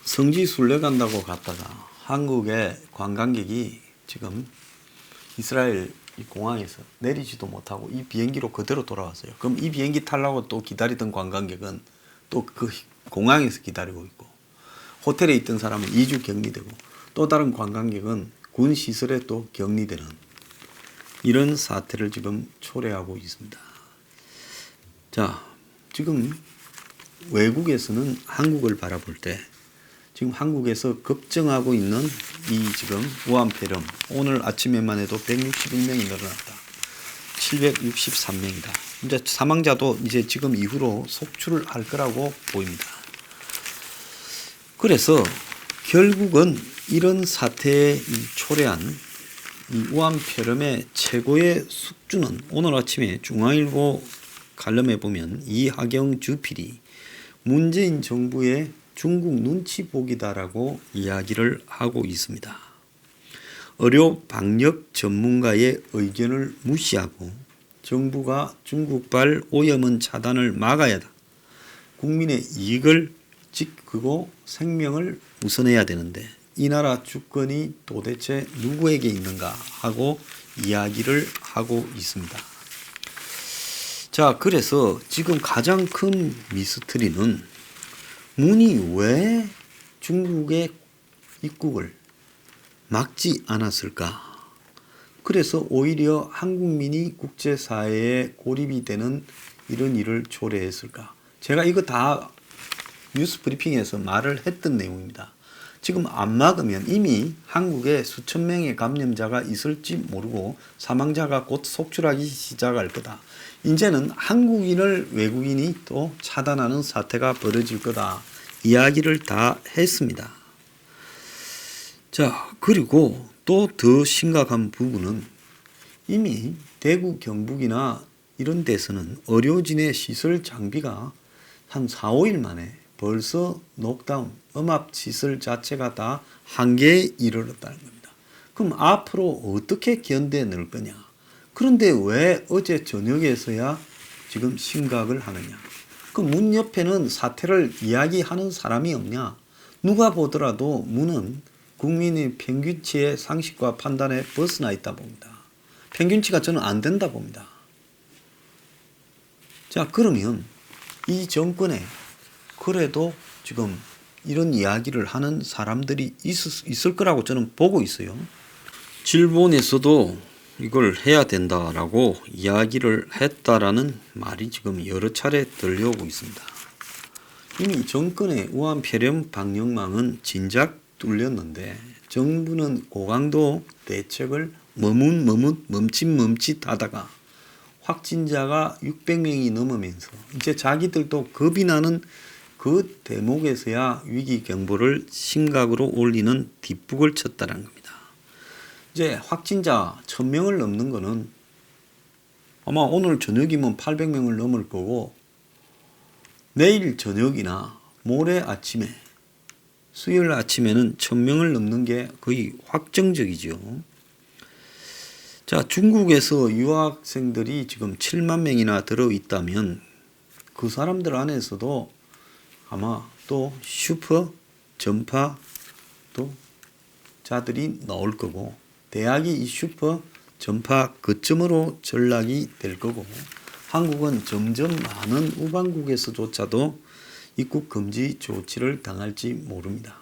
성지 순례 간다고 갔다가 한국의 관광객이 지금 이스라엘 공항에서 내리지도 못하고 이 비행기로 그대로 돌아왔어요. 그럼 이 비행기 타려고 또 기다리던 관광객은 또 그 공항에서 기다리고 있고, 호텔에 있던 사람은 2주 격리되고, 또 다른 관광객은 군 시설에 또 격리되는 이런 사태를 지금 초래하고 있습니다. 자, 지금 외국에서는 한국을 바라볼 때 지금 한국에서 급증하고 있는 이 지금 우한폐렴, 오늘 아침에만 해도 161명이 늘어났다. 763명이다. 이제 사망자도 이제 지금 이후로 속출을 할 거라고 보입니다. 그래서 결국은 이런 사태에 초래한 이 우한폐렴의 최고의 숙주는 오늘 아침에 중앙일보 칼럼에 보면 이하경 주필이 문재인 정부의 중국 눈치 보기다라고 이야기를 하고 있습니다. 의료 방역 전문가의 의견을 무시하고 정부가 중국발 오염원 차단을 막아야 한다. 국민의 이익을 지키고 생명을 우선해야 되는데 이 나라 주권이 도대체 누구에게 있는가 하고 이야기를 하고 있습니다. 자, 그래서 지금 가장 큰 미스터리는 문이 왜 중국의 입국을 막지 않았을까? 그래서 오히려 한국민이 국제사회에 고립이 되는 이런 일을 초래했을까? 제가 이거 다 뉴스 브리핑에서 말을 했던 내용입니다. 지금 안 막으면 이미 한국에 수천 명의 감염자가 있을지 모르고 사망자가 곧 속출하기 시작할 거다. 이제는 한국인을 외국인이 또 차단하는 사태가 벌어질 거다. 이야기를 다 했습니다. 자, 그리고 또 더 심각한 부분은 이미 대구 경북이나 이런 데서는 의료진의 시설 장비가 한 4, 5일 만에 벌써 녹다운, 음압시설 자체가 다 한계에 이르렀다는 겁니다. 그럼 앞으로 어떻게 견뎌낼 거냐? 그런데 왜 어제 저녁에서야 지금 심각을 하느냐? 그 문 옆에는 사태를 이야기하는 사람이 없냐? 누가 보더라도 문은 국민의 평균치의 상식과 판단에 벗어나 있다 봅니다. 평균치가 저는 안 된다 봅니다. 자, 그러면 이 정권에 그래도 지금 이런 이야기를 하는 사람들이 있을 거라고 저는 보고 있어요. 일본에서도 이걸 해야 된다라고 이야기를 했다라는 말이 지금 여러 차례 들려오고 있습니다. 이미 정권의 우한폐렴 방역망은 진작 뚫렸는데 정부는 고강도 대책을 멈칫 하다가 확진자가 600명이 넘으면서 이제 자기들도 겁이 나는 그 대목에서야 위기 경보를 심각으로 올리는 뒷북을 쳤다는 겁니다. 이제 확진자 1000명을 넘는 거는 아마 오늘 저녁이면 800명을 넘을 거고 내일 저녁이나 모레 아침에 수요일 아침에는 1000명을 넘는 게 거의 확정적이죠. 자, 중국에서 유학생들이 지금 7만 명이나 들어있다면 그 사람들 안에서도 아마 또 슈퍼 전파 또 자들이 나올 거고 대학이 이 슈퍼 전파 거점으로 전락이 될 거고 한국은 점점 많은 우방국에서조차도 입국 금지 조치를 당할지 모릅니다.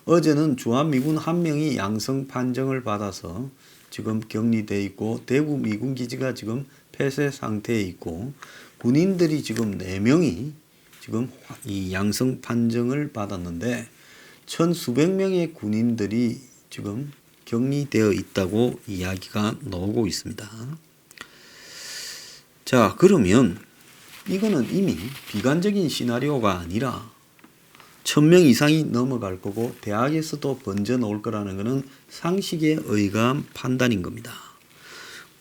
어제는 주한미군 1명이 양성 판정을 받아서 지금 격리되어 있고 대구 미군기지가 지금 폐쇄 상태에 있고 군인들이 지금 4명이 지금 이 양성 판정을 받았는데 1000수백 명의 군인들이 지금 격리되어 있다고 이야기가 나오고 있습니다. 자, 그러면 이거는 이미 비관적인 시나리오가 아니라 1000명 이상이 넘어갈 거고 대학에서도 번져 나올 거라는 것은 상식에 의거한 판단인 겁니다.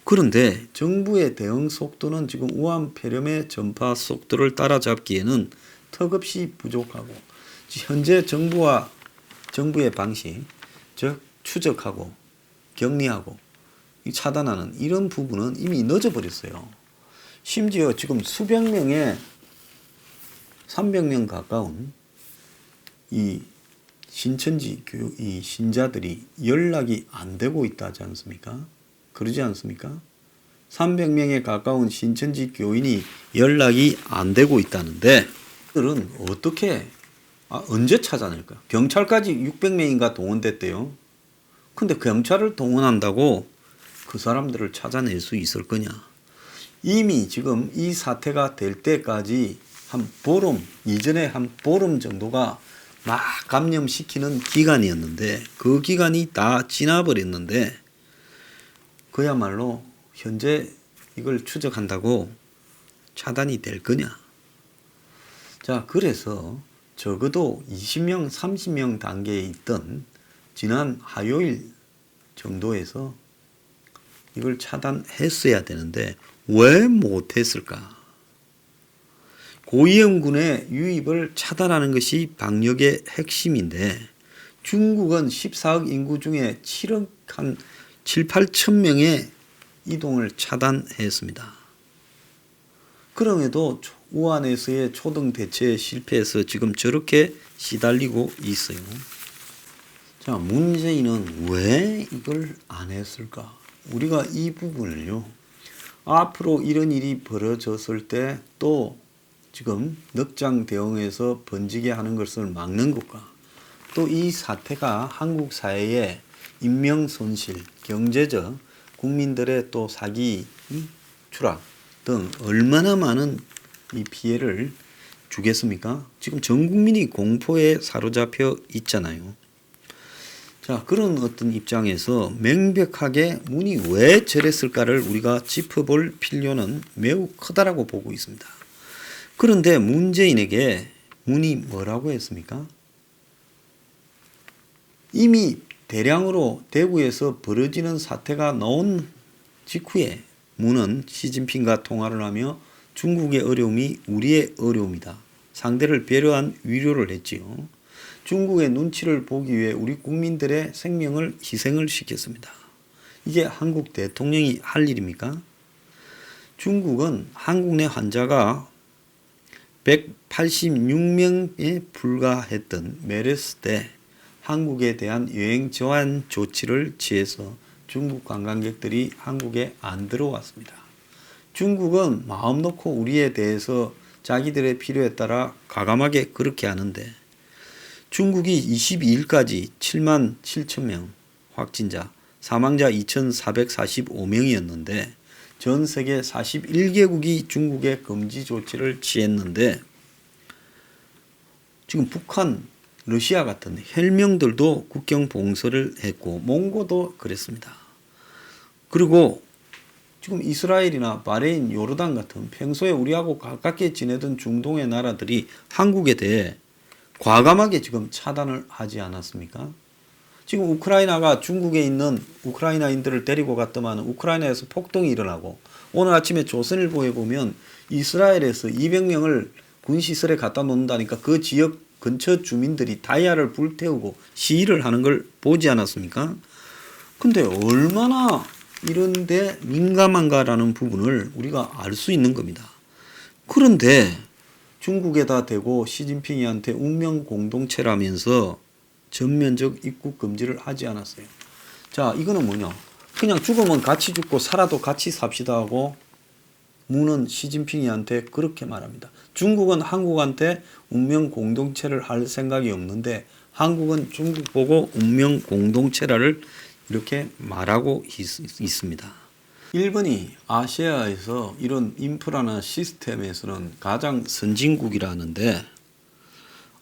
그런데 정부의 대응 속도는 지금 우한폐렴의 전파 속도를 따라잡기에는 턱없이 부족하고 현재 정부의 방식, 즉 추적하고 격리하고 차단하는 이런 부분은 이미 늦어버렸어요. 심지어 지금 수백 명의 300명 가까운 이 신천지 이 신자들이 연락이 안 되고 있다지 않습니까? 그러지 않습니까? 300명에 가까운 신천지 교인이 연락이 안 되고 있다는데 그들은 어떻게 언제 찾아낼까? 경찰까지 600명인가 동원됐대요. 근데 경찰을 동원한다고 그 사람들을 찾아낼 수 있을 거냐? 이미 지금 이 사태가 될 때까지 한 보름, 이전에 한 보름 정도가 막 감염시키는 기간이었는데 그 기간이 다 지나버렸는데 그야말로 현재 이걸 추적한다고 차단이 될 거냐? 자, 그래서 적어도 20명, 30명 단계에 있던 지난 화요일 정도에서 이걸 차단했어야 되는데 왜 못했을까? 고위험군의 유입을 차단하는 것이 방역의 핵심인데 중국은 14억 인구 중에 7억 한 7, 8천 명의 이동을 차단했습니다. 그럼에도 우한에서의 초등 대처에 실패해서 지금 저렇게 시달리고 있어요. 자, 문재인은 왜 이걸 안 했을까? 우리가 이 부분을요. 앞으로 이런 일이 벌어졌을 때 또 지금 넉장 대응해서 번지게 하는 것을 막는 것과 또 이 사태가 한국 사회에 인명 손실, 경제적, 국민들의 또 사기 추락 등 얼마나 많은 이 피해를 주겠습니까? 지금 전 국민이 공포에 사로잡혀 있잖아요. 자, 그런 어떤 입장에서 명백하게 문이 왜 저랬을까를 우리가 짚어볼 필요는 매우 크다라고 보고 있습니다. 그런데 문재인에게 문이 뭐라고 했습니까? 이미 대량으로 대구에서 벌어지는 사태가 나온 직후에 문은 시진핑과 통화를 하며 중국의 어려움이 우리의 어려움이다. 상대를 배려한 위로를 했지요. 중국의 눈치를 보기 위해 우리 국민들의 생명을 희생을 시켰습니다. 이게 한국 대통령이 할 일입니까? 중국은 한국 내 환자가 186명에 불과했던 메르스 때 한국에 대한 여행 제한 조치를 취해서 중국 관광객들이 한국에 안 들어왔습니다. 중국은 마음 놓고 우리에 대해서 자기들의 필요에 따라 과감하게 그렇게 하는데 중국이 22일까지 7만 7천 명 확진자, 사망자 2,445명이었는데 전 세계 41개국이 중국에 금지 조치를 취했는데 지금 북한, 러시아 같은 혈명들도 국경 봉쇄를 했고 몽고도 그랬습니다. 그리고 지금 이스라엘이나 바레인, 요르단 같은 평소에 우리하고 가깝게 지내던 중동의 나라들이 한국에 대해 과감하게 지금 차단을 하지 않았습니까? 지금 우크라이나가 중국에 있는 우크라이나인들을 데리고 갔더만 우크라이나에서 폭동이 일어나고 오늘 아침에 조선일보에 보면 이스라엘에서 200명을 군시설에 갖다 놓는다니까 그 지역 근처 주민들이 다이아를 불태우고 시위를 하는 걸 보지 않았습니까? 근데 얼마나 이런데 민감한가라는 부분을 우리가 알 수 있는 겁니다. 그런데 중국에다 대고 시진핑이한테 운명 공동체라면서 전면적 입국 금지를 하지 않았어요. 자, 이거는 뭐냐? 그냥 죽으면 같이 죽고 살아도 같이 삽시다 하고 문은 시진핑이한테 그렇게 말합니다. 중국은 한국한테 운명 공동체를 할 생각이 없는데 한국은 중국 보고 운명 공동체라를 이렇게 말하고 있습니다. 일본이 아시아에서 이런 인프라나 시스템에서는 가장 선진국이라는데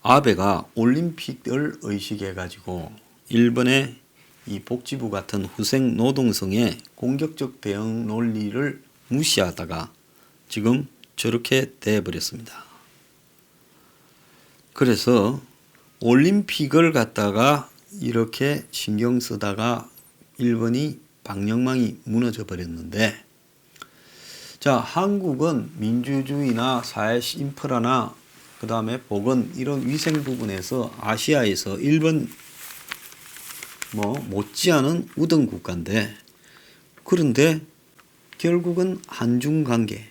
아베가 올림픽을 의식해가지고 일본의 이 복지부 같은 후생 노동성의 공격적 대응 논리를 무시하다가 지금 저렇게 돼버렸습니다. 그래서 올림픽을 갖다가 이렇게 신경 쓰다가 일본이 방역망이 무너져 버렸는데 자, 한국은 민주주의나 사회 인프라나 그 다음에 보건 이런 위생 부분에서 아시아에서 일본 못지않은 우등 국가인데 그런데 결국은 한중 관계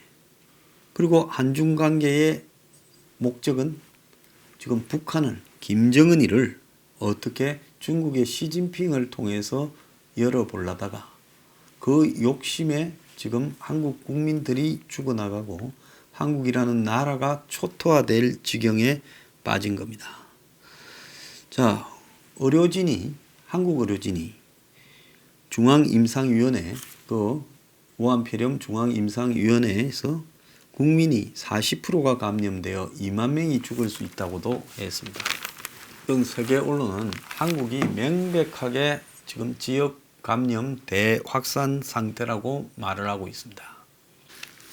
그리고 한중 관계의 목적은 지금 북한을 김정은이를 어떻게 중국의 시진핑을 통해서 열어보려다가 그 욕심에 지금 한국 국민들이 죽어나가고 한국이라는 나라가 초토화될 지경에 빠진 겁니다. 자, 한국의료진이 중앙임상위원회, 그 우한폐렴 중앙임상위원회에서 국민이 40%가 감염되어 2만 명이 죽을 수 있다고도 했습니다. 전 세계 언론은 한국이 명백하게 지금 지역 감염 대확산 상태라고 말을 하고 있습니다.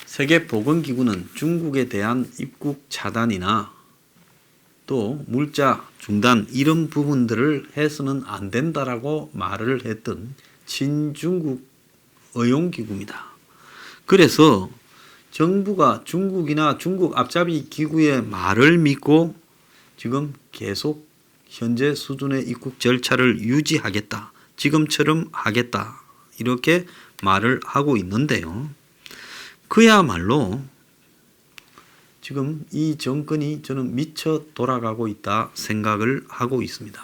세계보건기구는 중국에 대한 입국 차단이나 또 물자 중단 이런 부분들을 해서는 안 된다라고 말을 했던 친중국 의용기구입니다. 그래서 정부가 중국이나 중국 앞잡이 기구의 말을 믿고 지금 계속 현재 수준의 입국 절차를 유지하겠다. 지금처럼 하겠다. 이렇게 말을 하고 있는데요. 그야말로 지금 이 정권이 저는 미쳐 돌아가고 있다 생각을 하고 있습니다.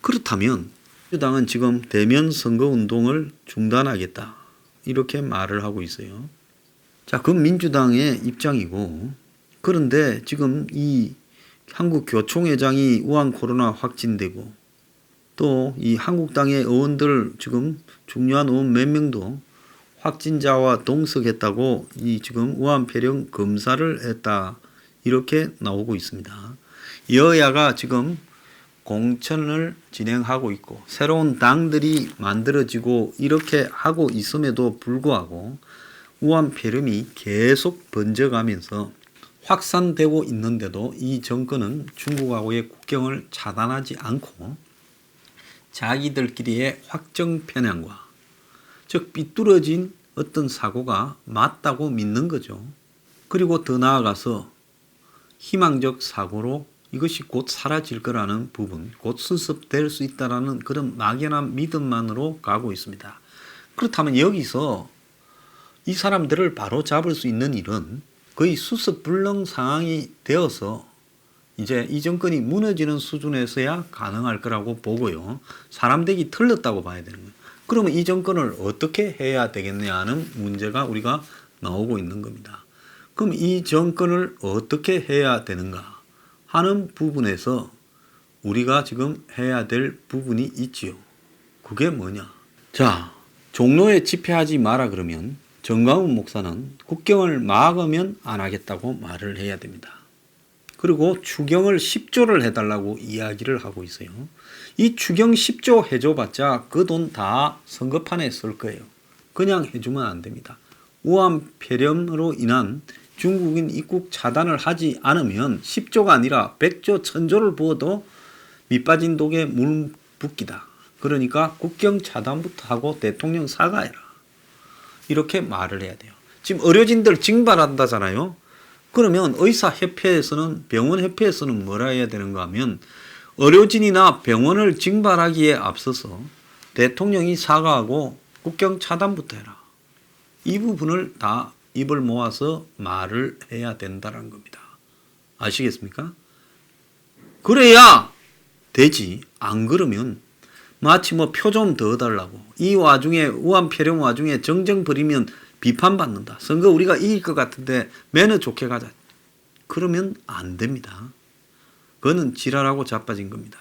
그렇다면 민주당은 지금 대면 선거운동을 중단하겠다. 이렇게 말을 하고 있어요. 자, 그건 민주당의 입장이고, 그런데 지금 이 한국교총회장이 우한 코로나 확진되고 또 이 한국당의 의원들 지금 중요한 의원 몇 명도 확진자와 동석했다고 이 지금 우한폐렴 검사를 했다 이렇게 나오고 있습니다. 여야가 지금 공천을 진행하고 있고 새로운 당들이 만들어지고 이렇게 하고 있음에도 불구하고 우한폐렴이 계속 번져가면서 확산되고 있는데도 이 정권은 중국하고의 국경을 차단하지 않고 자기들끼리의 확정 편향과 즉 삐뚤어진 어떤 사고가 맞다고 믿는 거죠. 그리고 더 나아가서 희망적 사고로 이것이 곧 사라질 거라는 부분, 곧 수습될 수 있다라는 그런 막연한 믿음만으로 가고 있습니다. 그렇다면 여기서 이 사람들을 바로 잡을 수 있는 일은 거의 수습불능 상황이 되어서 이제 이 정권이 무너지는 수준에서야 가능할 거라고 보고요. 사람 덱이 틀렸다고 봐야 되는 거예요. 그러면 이 정권을 어떻게 해야 되겠냐는 문제가 우리가 나오고 있는 겁니다. 그럼 이 정권을 어떻게 해야 되는가 하는 부분에서 우리가 지금 해야 될 부분이 있지요. 그게 뭐냐? 자, 종로에 집회하지 마라 그러면 정광훈 목사는 국경을 막으면 안 하겠다고 말을 해야 됩니다. 그리고 추경을 10조를 해달라고 이야기를 하고 있어요. 이 추경 10조 해줘봤자 그 돈 다 선거판에 쓸 거예요. 그냥 해주면 안 됩니다. 우한폐렴으로 인한 중국인 입국 차단을 하지 않으면 10조가 아니라 100조, 1000조를 부어도 밑빠진 독에 물 붓기다. 그러니까 국경 차단부터 하고 대통령 사과해라. 이렇게 말을 해야 돼요. 지금 의료진들 징발한다잖아요. 그러면 의사협회에서는 병원협회에서는 뭐라 해야 되는가 하면 의료진이나 병원을 징발하기에 앞서서 대통령이 사과하고 국경 차단부터 해라. 이 부분을 다 입을 모아서 말을 해야 된다는 겁니다. 아시겠습니까? 그래야 되지. 안 그러면 마치 뭐 표 좀 더 달라고. 이 와중에 우한폐렴 와중에 정정 부리면 비판받는다. 선거 우리가 이길 것 같은데 매너 좋게 가자. 그러면 안 됩니다. 그거는 지랄하고 자빠진 겁니다.